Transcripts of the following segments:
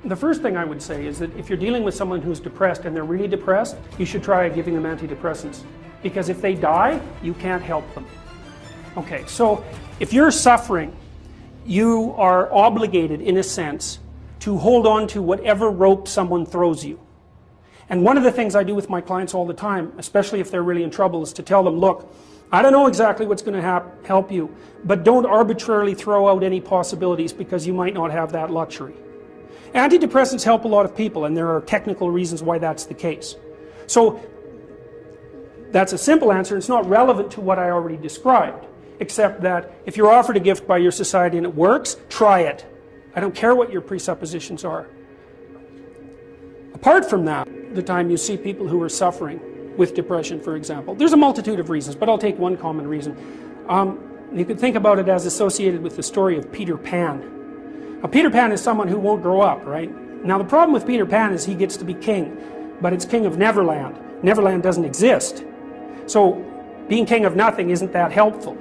The first thing I would say is that if you're dealing with someone who's depressed and they're really depressed, you should try giving them antidepressants. Because if they die, you can't help them. Okay, so if you're suffering, you are obligated, in a sense, to hold on to whatever rope someone throws you. And one of the things I do with my clients all the time, especially if they're really in trouble, is to tell them, look, I don't know exactly what's going to help you, but don't arbitrarily throw out any possibilities because you might not have that luxury. Antidepressants help a lot of people, and there are technical reasons why that's the case. So that's a simple answer. It's not relevant to what I already described, except that if you're offered a gift by your society and it works, try it. I don't care what your presuppositions are. Apart from that, the time you see people who are suffering with depression, for example, there's a multitude of reasons, but I'll take one common reason. You could think about it as associated with the story of Peter Pan. Now, Peter Pan is someone who won't grow up, right? Now, the problem with Peter Pan is he gets to be king, but it's king of Neverland. Neverland doesn't exist. So, being king of nothing isn't that helpful.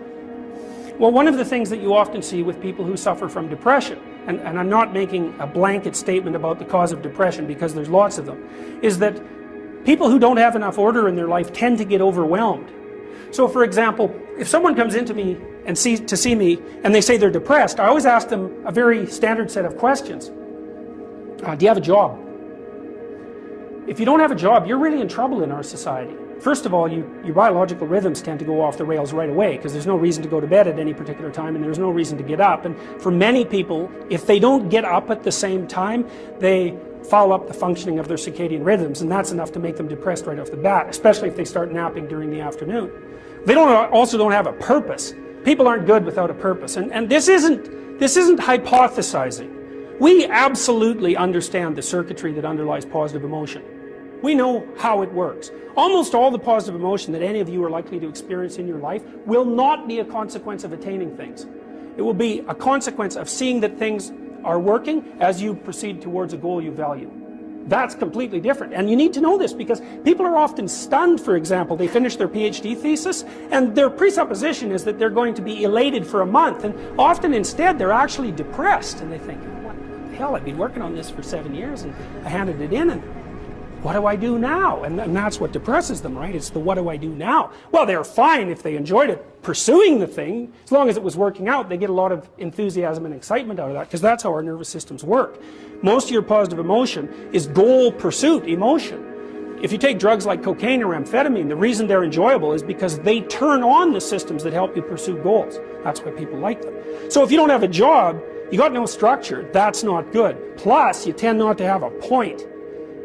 Well, one of the things that you often see with people who suffer from depression, and I'm not making a blanket statement about the cause of depression because there's lots of them, is that people who don't have enough order in their life tend to get overwhelmed. So, for example, if someone comes into me and to see me and they say they're depressed, I always ask them a very standard set of questions. Do you have a job? If you don't have a job, you're really in trouble in our society. First of all, your biological rhythms tend to go off the rails right away because there's no reason to go to bed at any particular time and there's no reason to get up. And for many people, if they don't get up at the same time, they foul up the functioning of their circadian rhythms, and that's enough to make them depressed right off the bat, especially if they start napping during the afternoon. They also don't have a purpose. People aren't good without a purpose, and this isn't hypothesizing. We absolutely understand the circuitry that underlies positive emotion. We know how it works. Almost all the positive emotion that any of you are likely to experience in your life will not be a consequence of attaining things. It will be a consequence of seeing that things are working as you proceed towards a goal you value. That's completely different, and you need to know this because people are often stunned. For example, they finish their PhD thesis and their presupposition is that they're going to be elated for a month, and often instead they're actually depressed, and they think, what the hell, I've been working on this for 7 years and I handed it in, and what do I do now? And that's what depresses them, right? It's the what do I do now? Well, they're fine if they enjoyed it, pursuing the thing. As long as it was working out, they get a lot of enthusiasm and excitement out of that because that's how our nervous systems work. Most of your positive emotion is goal pursuit emotion. If you take drugs like cocaine or amphetamine, the reason they're enjoyable is because they turn on the systems that help you pursue goals. That's why people like them. So if you don't have a job, you got no structure, that's not good. Plus, you tend not to have a point.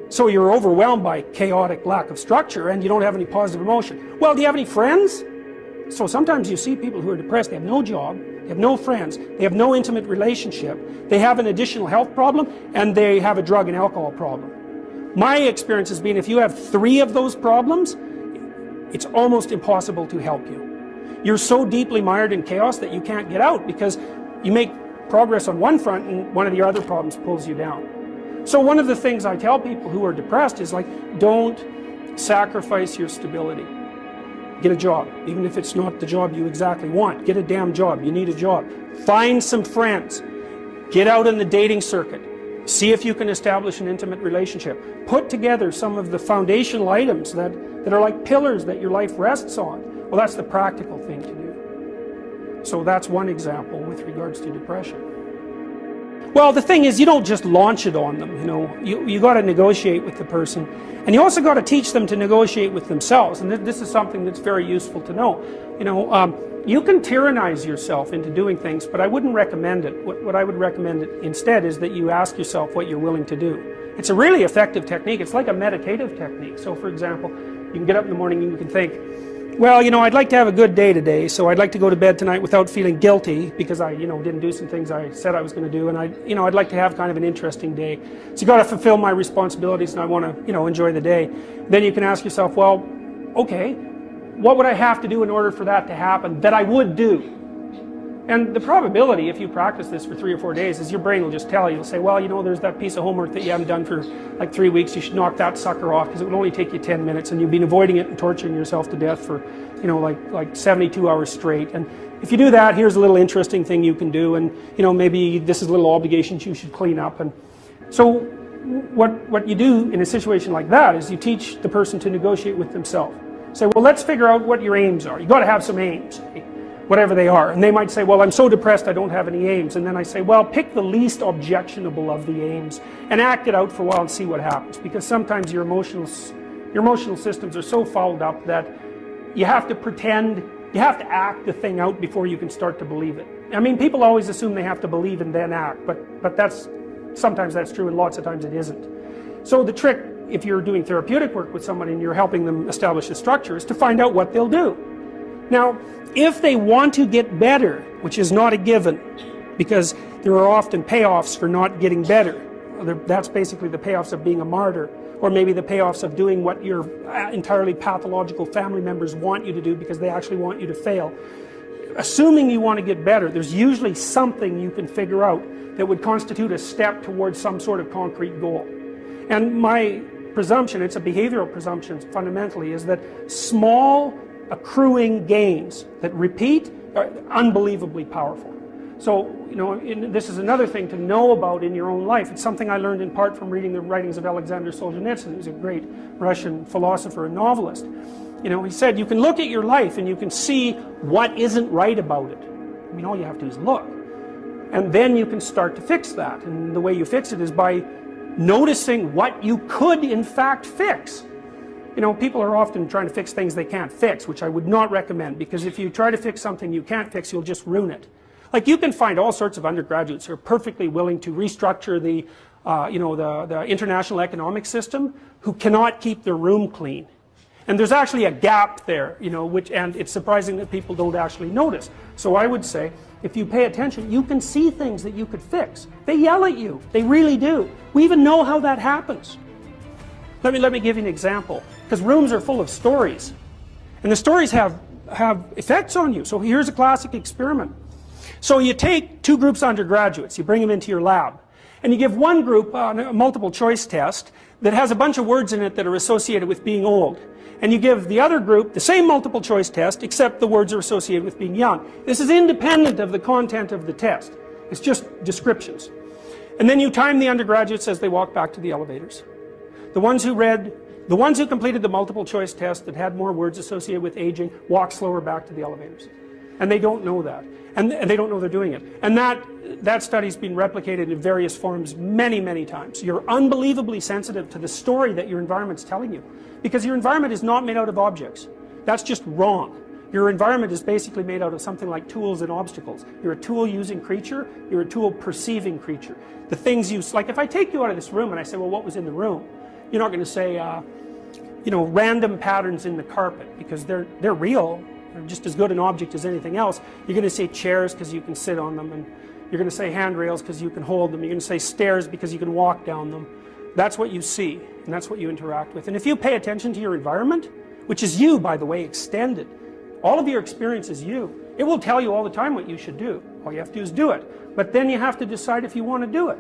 So you're overwhelmed by chaotic lack of structure and you don't have any positive emotion. Well, do you have any friends? So sometimes you see people who are depressed, they have no job, they have no friends, they have no intimate relationship, they have an additional health problem, and they have a drug and alcohol problem. My experience has been if you have 3 of those problems, it's almost impossible to help you. You're so deeply mired in chaos that you can't get out because you make progress on one front and one of the other problems pulls you down. So one of the things I tell people who are depressed is like, don't sacrifice your stability. Get a job, even if it's not the job you exactly want. Get a damn job, you need a job. Find some friends. Get out in the dating circuit. See if you can establish an intimate relationship. Put together some of the foundational items that are like pillars that your life rests on. Well, that's the practical thing to do. So that's one example with regards to depression. Well, the thing is, you don't just launch it on them, you know. You got to negotiate with the person. And you also got to teach them to negotiate with themselves. And this is something that's very useful to know. You know, you can tyrannize yourself into doing things, but I wouldn't recommend it. What I would recommend instead is that you ask yourself what you're willing to do. It's a really effective technique. It's like a meditative technique. So, for example, you can get up in the morning and you can think, well, you know, I'd like to have a good day today, so I'd like to go to bed tonight without feeling guilty because I, didn't do some things I said I was going to do, and I'd like to have kind of an interesting day. So you got to fulfill my responsibilities, and I want to, enjoy the day. Then you can ask yourself, well, okay, what would I have to do in order for that to happen that I would do? And the probability, if you practice this for 3 or 4 days, is your brain will just tell you. It'll say, well, there's that piece of homework that you haven't done for like 3 weeks. You should knock that sucker off because it would only take you 10 minutes and you've been avoiding it and torturing yourself to death for, like 72 hours straight. And if you do that, here's a little interesting thing you can do. And, maybe this is a little obligation you should clean up. And, So what you do in a situation like that is you teach the person to negotiate with themselves. Say, well, let's figure out what your aims are. You got to have some aims, whatever they are. And they might say, well, I'm so depressed I don't have any aims. And then I say, well, pick the least objectionable of the aims and act it out for a while and see what happens. Because sometimes your emotional systems are so fouled up that you have to pretend, you have to act the thing out before you can start to believe it. I mean, people always assume they have to believe and then act, but sometimes that's true and lots of times it isn't. So the trick, if you're doing therapeutic work with somebody and you're helping them establish a structure, is to find out what they'll do. Now, if they want to get better, which is not a given, because there are often payoffs for not getting better. That's basically the payoffs of being a martyr, or maybe the payoffs of doing what your entirely pathological family members want you to do because they actually want you to fail. Assuming you want to get better, there's usually something you can figure out that would constitute a step towards some sort of concrete goal. And my presumption, it's a behavioral presumption fundamentally, is that small accruing gains that repeat are unbelievably powerful. So, you know, this is another thing to know about in your own life. It's something I learned in part from reading the writings of Alexander Solzhenitsyn, who's a great Russian philosopher and novelist. You know, he said, you can look at your life and you can see what isn't right about it. I mean, all you have to do is look. And then you can start to fix that. And the way you fix it is by noticing what you could in fact fix. You know, people are often trying to fix things they can't fix, which I would not recommend, because if you try to fix something you can't fix, you'll just ruin it. Like, you can find all sorts of undergraduates who are perfectly willing to restructure the, the international economic system, who cannot keep their room clean. And there's actually a gap there, you know, and it's surprising that people don't actually notice. So I would say, if you pay attention, you can see things that you could fix. They yell at you. They really do. We even know how that happens. Let me give you an example. Because rooms are full of stories. And the stories have effects on you. So here's a classic experiment. So you take two groups of undergraduates, you bring them into your lab, and you give one group a multiple choice test that has a bunch of words in it that are associated with being old. And you give the other group the same multiple choice test, except the words are associated with being young. This is independent of the content of the test. It's just descriptions. And then you time the undergraduates as they walk back to the elevators. The ones who completed the multiple choice test that had more words associated with aging walk slower back to the elevators. And they don't know that. And they don't know they're doing it. And that study's been replicated in various forms many, many times. You're unbelievably sensitive to the story that your environment's telling you. Because your environment is not made out of objects. That's just wrong. Your environment is basically made out of something like tools and obstacles. You're a tool-using creature. You're a tool-perceiving creature. The things you... Like, if I take you out of this room and I say, well, what was in the room? You're not going to say, random patterns in the carpet, because they're real. They're just as good an object as anything else. You're going to say chairs because you can sit on them, and you're going to say handrails because you can hold them. You're going to say stairs because you can walk down them. That's what you see, and that's what you interact with. And if you pay attention to your environment, which is you, by the way, extended, all of your experience is you. It will tell you all the time what you should do. All you have to do is do it. But then you have to decide if you want to do it.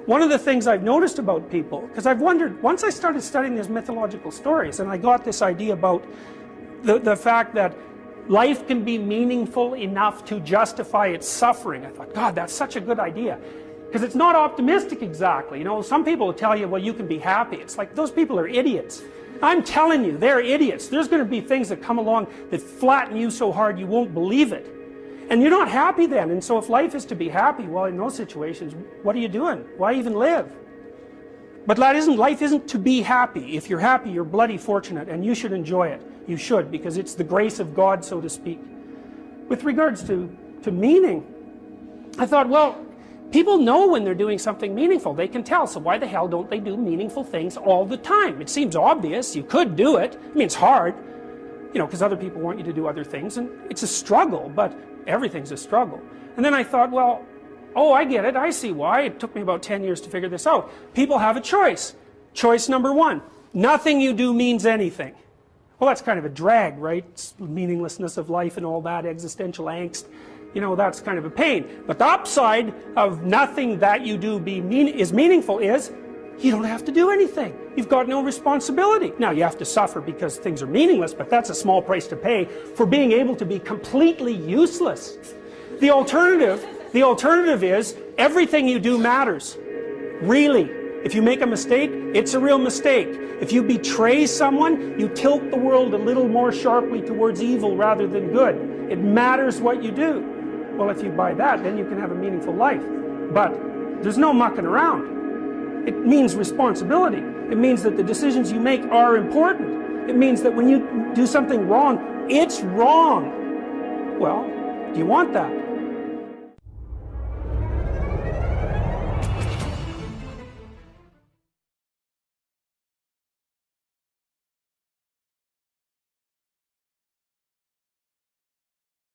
One of the things I've noticed about people, because I've wondered, once I started studying these mythological stories, and I got this idea about the fact that life can be meaningful enough to justify its suffering. I thought, God, that's such a good idea. Because it's not optimistic exactly. You know, some people will tell you, well, you can be happy. It's like, those people are idiots. I'm telling you, they're idiots. There's going to be things that come along that flatten you so hard you won't believe it. And you're not happy then. And so if life is to be happy, well, in those situations, what are you doing? Why even live? But life isn't to be happy. If you're happy, you're bloody fortunate, and you should enjoy it. You should, because it's the grace of God, so to speak. With regards to meaning, I thought, well, people know when they're doing something meaningful. They can tell, so why the hell don't they do meaningful things all the time? It seems obvious. You could do it. I mean, it's hard, you know, because other people want you to do other things, and it's a struggle, but everything's a struggle. And then I thought, well, oh, I get it. I see why. It took me about 10 years to figure this out. People have a choice. Choice number one, nothing you do means anything. Well, that's kind of a drag, right? It's meaninglessness of life and all that, existential angst. You know, that's kind of a pain. But the upside of nothing that you do is meaningful is you don't have to do anything. You've got no responsibility. Now, you have to suffer because things are meaningless, but that's a small price to pay for being able to be completely useless. The alternative is everything you do matters. Really. If you make a mistake, it's a real mistake. If you betray someone, you tilt the world a little more sharply towards evil rather than good. It matters what you do. Well, if you buy that, then you can have a meaningful life. But there's no mucking around. It means responsibility. It means that the decisions you make are important. It means that when you do something wrong, it's wrong. Well, do you want that?